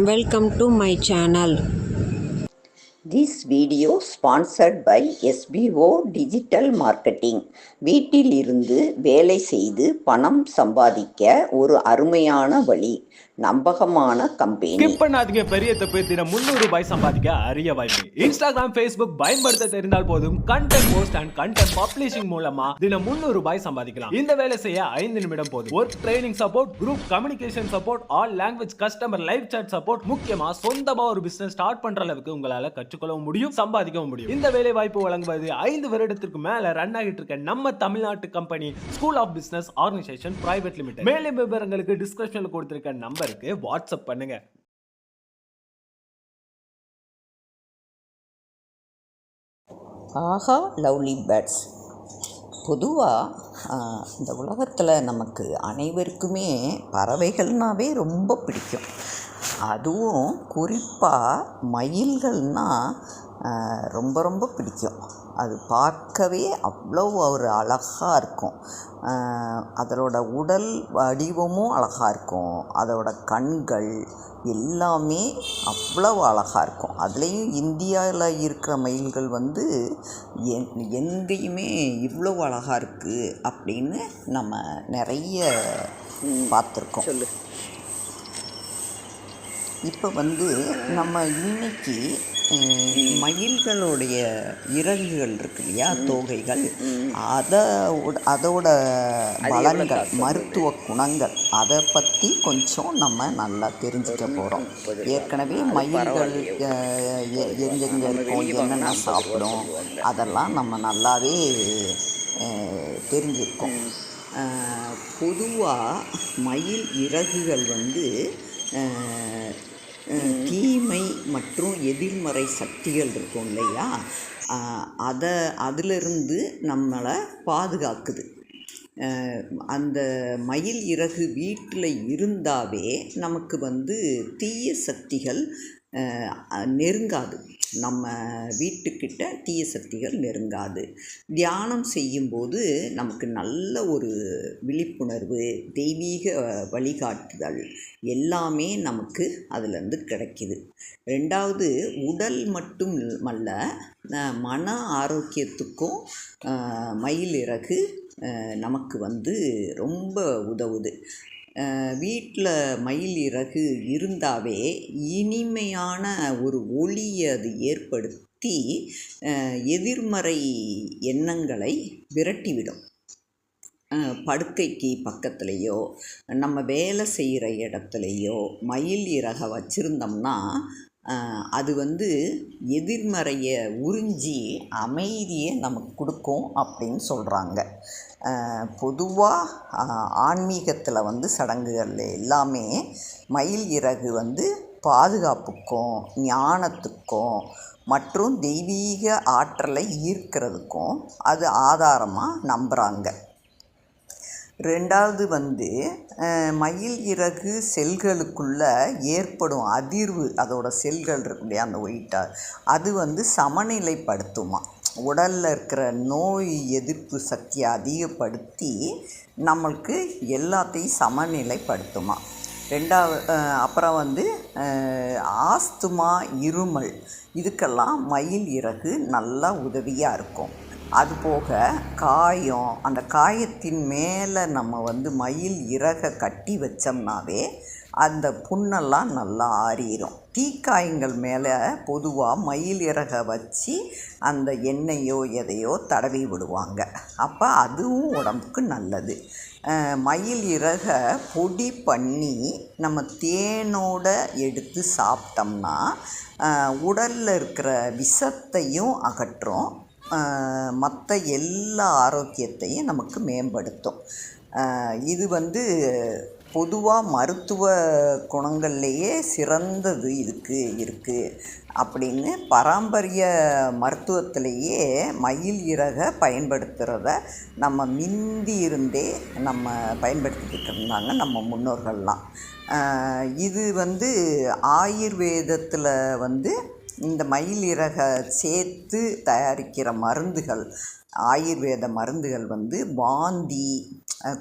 Welcome to my channel. This video sponsored by SBO Digital Marketing. வீட்டில் இருந்து வேலை செய்து பணம் சம்பாதிக்க ஒரு அருமையான வழி. நம்பகமான கம்பெனி. ஸ்கிப் பண்ணாதீங்க, பெரிய தப்பு. தினம் 300 ரூபாய் சம்பாதிக்க அரிய வாய்ப்பு. இன்ஸ்டாகிராம், Facebook பயன்படுத்த தெரிந்தால் போதும். Content post and content publishing மூலமா தினம் 300 ரூபாய் சம்பாதிக்கலாம். இந்த வேலை செய்ய 5 நிமிடம் போதும். Work training support, group communication support, all language customer live chat support, முக்கியமா சொந்தமா ஒரு பிசினஸ் ஸ்டார்ட் பண்ற அளவுக்கு உங்களால கற்றுக்கொள்ளவும் முடியும், சம்பாதிக்கவும் முடியும். இந்த வேலை வாய்ப்பு வழங்குவது 5 வருடத்திற்கு மேல ரன் ஆகிட்டு இருக்க நம்ம தமிழ்நாட்டு company school of business organisation private limited. மேலும் விவரங்களுக்கு டிஸ்கிரிப்ஷன்ல கொடுத்திருக்க நம்பருக்கு வாட்ஸ்அப் பண்ணுங்க. ஆஹா லவ்லி பேர்ட்ஸ். பொதுவாக இந்த உலகத்தில் நமக்கு அனைவருக்குமே பறவைகள்னாவே ரொம்ப பிடிக்கும். அதுவும் குறிப்பாக மயில்கள்னால் ரொம்ப ரொம்ப பிடிக்கும். அது பார்க்கவே அவ்வளோ ஒரு அழகாக இருக்கும். அதோட உடல் வடிவமும் அழகாக இருக்கும். அதோட கண்கள் எல்லாமே அவ்வளவு அழகாக இருக்கும். அதுலேயும் இந்தியாவில் இருக்கிற மயில்கள் எங்கேயுமே இவ்வளோ அழகாக இருக்குது அப்படின்னு நம்ம நிறைய பார்த்துருக்கோம். சொல்லு. இப்போ நம்ம இன்னைக்கு மயில்களுடைய இறகுகள் இருக்கு இல்லையா, தோகைகள், அதோட பலன்கள், மருத்துவ குணங்கள், அதை பற்றி கொஞ்சம் நம்ம நல்லா தெரிஞ்சுக்க போகிறோம். ஏற்கனவே மயில்கள் எங்கெங்கே இருக்கும், என்னென்ன சாப்பிடும், அதெல்லாம் நம்ம நல்லாவே தெரிஞ்சிருக்கோம். பொதுவாக மயில் இறகுகள் தீமை மற்றும் எதிர்மறை சக்திகள் இருக்கும் இல்லையா, அதிலிருந்து நம்மளை பாதுகாக்குது. அந்த மயில் இறகு வீட்டில் இருந்தாவே நமக்கு தீய சக்திகள் நெருங்காது. நம்ம வீட்டுக்கிட்ட தீய சக்திகள் நெருங்காது. தியானம் செய்யும்போது நமக்கு நல்ல ஒரு விழிப்புணர்வு, தெய்வீக வழிகாட்டுதல் எல்லாமே நமக்கு அதிலேருந்து கிடைக்கிது. ரெண்டாவது, உடல் மட்டுமல்ல, மன ஆரோக்கியத்துக்கும் மயில் இறகு நமக்கு ரொம்ப உதவுது. வீட்டில் மயில் இறகு இருந்தாவே இனிமையான ஒரு ஒளியை அது ஏற்படுத்தி எதிர்மறை எண்ணங்களை விரட்டிவிடும். படுக்கைக்கு பக்கத்துலேயோ நம்ம வேலை செய்கிற இடத்துலையோ மயில் இறகை வச்சுருந்தோம்னா அது எதிர்மறையை உறிஞ்சி அமைதியை நமக்கு கொடுக்கும் அப்படின்னு சொல்கிறாங்க. பொதுவாக ஆன்மீகத்தில் சடங்குகளில் எல்லாமே மயில் இறகு பாதுகாப்புக்கும் ஞானத்துக்கும் மற்றும் தெய்வீக ஆற்றலை ஈர்க்கிறதுக்கும் அது ஆதாரமாக நம்புகிறாங்க. ரெண்டாவது மயில் இறகு செல்களுக்குள்ளே ஏற்படும் அதிர்வு, அதோட செல்கள் இருக்கு இல்லையா, அந்த ஒயிட்டாக, அது சமநிலைப்படுத்துமா. உடலில் இருக்கிற நோய் எதிர்ப்பு சக்தியை அதிகப்படுத்தி நம்மளுக்கு எல்லாத்தையும் சமநிலைப்படுத்துமா. அப்புறம் ஆஸ்துமா, இருமல், இதுக்கெல்லாம் மயில் இறகு நல்லா உதவியாக இருக்கும். அதுபோக காயம், அந்த காயத்தின் மேலே நம்ம மயில் இறகை கட்டி வச்சோம்னாவே அந்த புண்ணெல்லாம் நல்லா ஆறிடும். தீக்காயங்கள் மேலே பொதுவாக மயில் இறகை வச்சு அந்த எண்ணெயோ எதையோ தடவி விடுவாங்க. அப்போ அதுவும் உடம்புக்கு நல்லது. மயில் இறகை பொடி பண்ணி நம்ம தேனோடு எடுத்து சாப்பிட்டோம்னா உடலில் இருக்கிற விஷத்தையும் அகற்றும், மற்ற எல்லா ஆரோக்கியத்தையும் நமக்கு மேம்படுத்தும். இது பொதுவாக மருத்துவ குணங்கள்லேயே சிறந்தது இதுக்கு இருக்குது அப்படின்னு பாரம்பரிய மருத்துவத்திலேயே மயில் இறகை பயன்படுத்துகிறத நம்ம மிந்தி இருந்தே நம்ம பயன்படுத்திக்கிட்டு இருந்தாங்க நம்ம முன்னோர்கள்லாம். இது ஆயுர்வேதத்தில் இந்த மயில் இறகை சேர்த்து தயாரிக்கிற மருந்துகள், ஆயுர்வேத மருந்துகள் வாந்தி,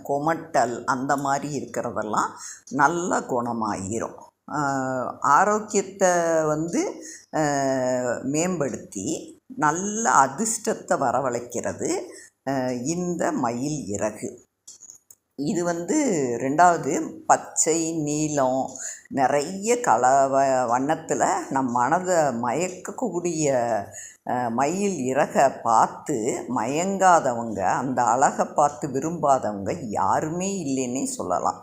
குமட்டல் அந்த மாதிரி இருக்கிறதெல்லாம் நல்ல குணமாகிரும். ஆரோக்கியத்தை வந்து மேம்படுத்தி நல்ல அதிர்ஷ்டத்தை வரவழைக்கிறது இந்த மயில் இறகு. இது வந்து 2வது பச்சை, நீலம் நிறைய வண்ணத்தில் நம் மனதை மயக்கக்கூடிய மயில் இறகை பார்த்து மயங்காதவங்க, அந்த அழகை பார்த்து விரும்பாதவங்க யாருமே இல்லைன்னே சொல்லலாம்.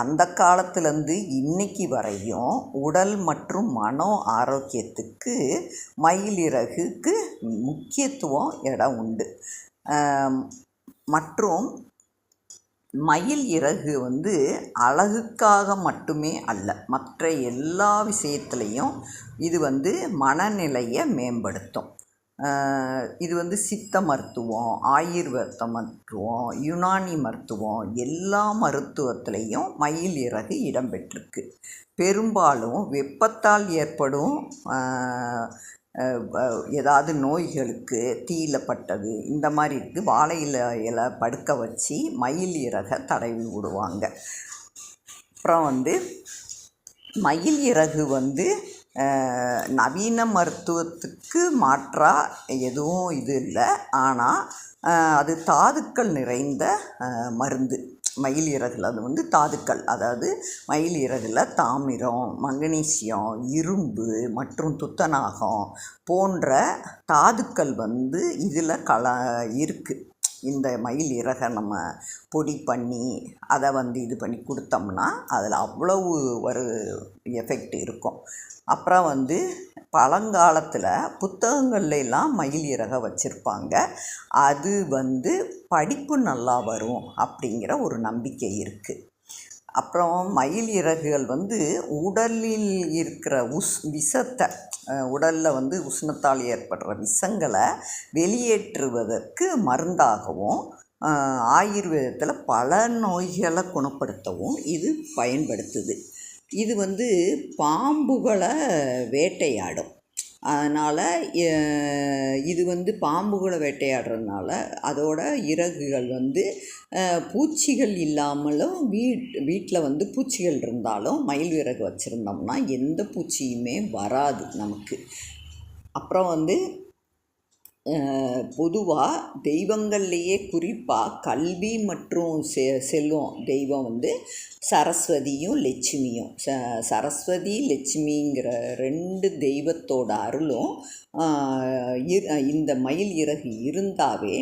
அந்த காலத்துலேருந்து இன்னைக்கு வரையும் உடல் மற்றும் மன ஆரோக்கியத்துக்கு மயில் இறகுக்கு முக்கியத்துவம் இடம் உண்டு. மற்றும் மயில் இறகு வந்து அழகுக்காக மட்டுமே அல்ல, மற்ற எல்லா விஷயத்துலேயும் இது வந்து மனநிலையை மேம்படுத்தும். இது வந்து சித்த மருத்துவம், ஆயுர்வேத மருத்துவம், யுனானி மருத்துவம் எல்லா மருத்துவத்திலையும் மயில் இறகு இடம்பெற்றிருக்கு. பெரும்பாலும் வெப்பத்தால் ஏற்படும் ஏதாவது நோய்களுக்கு தீயில பட்டது இந்த மாதிரி இருக்குது, வாழை இலை படுக்க வச்சு மயில் இறகை தடவி விடுவாங்க. அப்புறம் வந்து மயில் இறகு வந்து நவீன மருத்துவத்துக்கு மாற்றாக எதுவும் இது இல்லை. ஆனால் அது தாதுக்கள் நிறைந்த மருந்து. மயில் இறகுல அது வந்து தாதுக்கள், அதாவது மயில் இறகுல தாமிரம், மங்கனீசியம், இரும்பு மற்றும் துத்தநாகம் போன்ற தாதுக்கள் வந்து இதில் இருக்குது. இந்த மயில் இறகை நம்ம பொடி பண்ணி அதை வந்து இது பண்ணி கொடுத்தோம்னா அதில் அவ்வளவு ஒரு எஃபெக்ட் இருக்கும். அப்புறம் வந்து பழங்காலத்தில் புத்தகங்கள்லாம் மயில் இறகை வச்சுருப்பாங்க. அது வந்து படிப்பு நல்லா வரும் அப்படிங்கிற ஒரு நம்பிக்கை இருக்குது. அப்புறம் மயில் இறகுகள் வந்து உடலில் இருக்கிற விஷத்தை, உடலில் வந்து உஷ்ணத்தால் ஏற்படுற விஷங்களை வெளியேற்றுவதற்கு மருந்தாகவும், ஆயுர்வேதத்தில் பல நோய்களை குணப்படுத்தவும் இது பயன்படுத்துது. இது வந்து பாம்புகளை வேட்டையாடும். அதனால் இது வந்து பாம்புகளை வேட்டையாடுறதுனால அதோட இறகுகள் வந்து பூச்சிகள் இல்லாமலும் வீட்டில் வந்து பூச்சிகள் இருந்தாலும் மயில் இறகு வச்சுருந்தோம்னா எந்த பூச்சியுமே வராது நமக்கு. அப்புறம் வந்து பொதுவாக தெய்வங்கள்லேயே குறிப்பாக கல்வி மற்றும் செல்வம் தெய்வம் வந்து சரஸ்வதியும் லட்சுமியும். சரஸ்வதி லட்சுமிங்கிற 2 தெய்வத்தோட அருளும் இந்த மயில் இறகு இருந்தாவே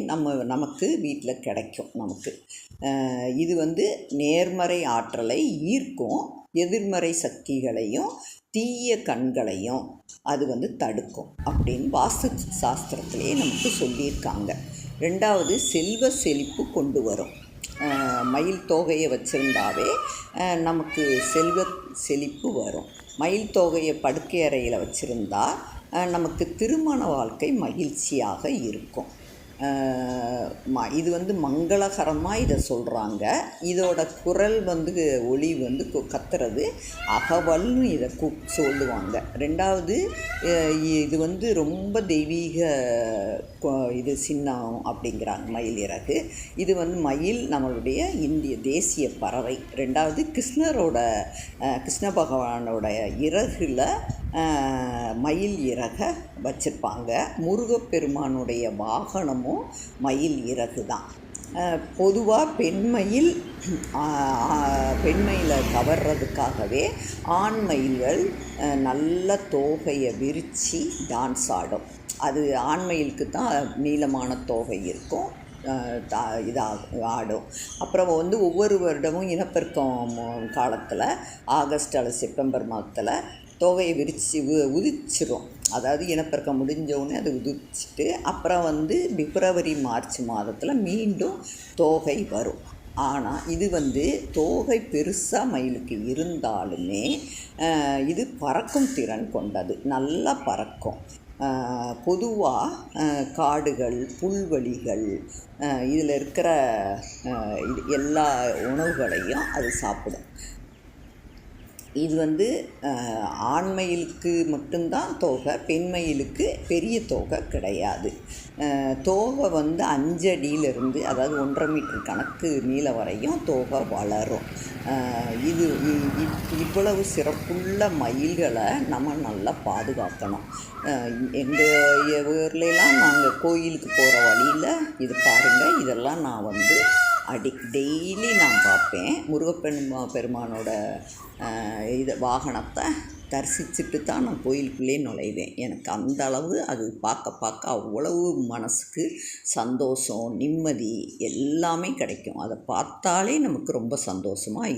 நமக்கு வீட்டில் கிடைக்கும் நமக்கு. இது வந்து நேர்மறை ஆற்றலை ஈர்க்கும், எதிர்மறை சக்திகளையும் தீய கண்களையும் அது வந்து தடுக்கும் அப்படின்னு வாஸ்து சாஸ்திரத்திலே நமக்கு சொல்லியிருக்காங்க. 2வது செல்வ செழிப்பு கொண்டு வரும். மயில் தோகையை வச்சுருந்தாவே நமக்கு செல்வ செழிப்பு வரும். மயில் தோகையை படுக்கை அறையில் வச்சுருந்தா நமக்கு திருமண வாழ்க்கை மகிழ்ச்சியாக இருக்கும். இது வந்து மங்களகரமாக இதை சொல்கிறாங்க. இதோட குரல் வந்து ஒளி வந்து கத்துறது அகவல்னு இதை சொல்லுவாங்க. 2வது இது வந்து ரொம்ப தெய்வீக இது சின்னம் அப்படிங்கிறாங்க மயில் இறகு. இது வந்து மயில் நம்மளுடைய இந்திய தேசிய பறவை. 2வது கிருஷ்ண பகவானோட இறகுல மயில் இறகை வச்சுருப்பாங்க. முருகப்பெருமானுடைய வாகனமும் மயில் இறகு தான். பொதுவாக பெண்மயிலை கவர்றதுக்காகவே ஆண் மயில்கள் நல்ல தோகையை விரித்து டான்ஸ் ஆடும். அது ஆண் மயிலுக்கு தான் நீளமான தோகை இருக்கும், ஆடும். அப்புறம் வந்து ஒவ்வொரு வருடமும் இனப்பெருக்கம் காலத்தில் ஆகஸ்ட் அல்லது செப்டம்பர் மாதத்தில் தோகையை விரித்து உதிச்சிரும். அதாவது இனப்பெருக்கம் முடிஞ்சவுடனே அது உதிச்சிட்டு அப்புறம் வந்து பிப்ரவரி மார்ச் மாதத்தில் மீண்டும் தோகை வரும். ஆனால் இது வந்து தோகை பெருசாக மயிலுக்கு இருந்தாலுமே இது பறக்கும் திறன் கொண்டது, நல்லா பறக்கும். பொதுவாக காடுகள், புல்வெளிகள் இதில் இருக்கிற எல்லா உணவுகளையும் அது சாப்பிடும். இது வந்து ஆண் மயிலுக்கு மட்டும்தான் தோகை, பெண் மயிலுக்கு பெரிய தோகை கிடையாது. தோகை வந்து 5 அடியிலிருந்து, அதாவது 1.5 மீட்டர் கணக்கு நீளம் வரையும் தோகை வளரும். இவ்வளவு சிறப்புள்ள மயில்களை நம்ம நல்லா பாதுகாக்கணும். எங்கள் ஊர்லலாம் நாங்கள் கோயிலுக்கு போகிற வழியில் இது பாருங்கள், இதெல்லாம் நான் வந்து டெய்லி நான் பார்ப்பேன். பெருமானோட வாகனத்தை தரிசிச்சுட்டு தான் நான் கோயிலுக்குள்ளே நுழைவேன். எனக்கு அந்த அளவு அது பார்க்க அவ்வளவு மனசுக்கு சந்தோஷம், நிம்மதி எல்லாமே கிடைக்கும். அதை பார்த்தாலே நமக்கு ரொம்ப சந்தோஷமாக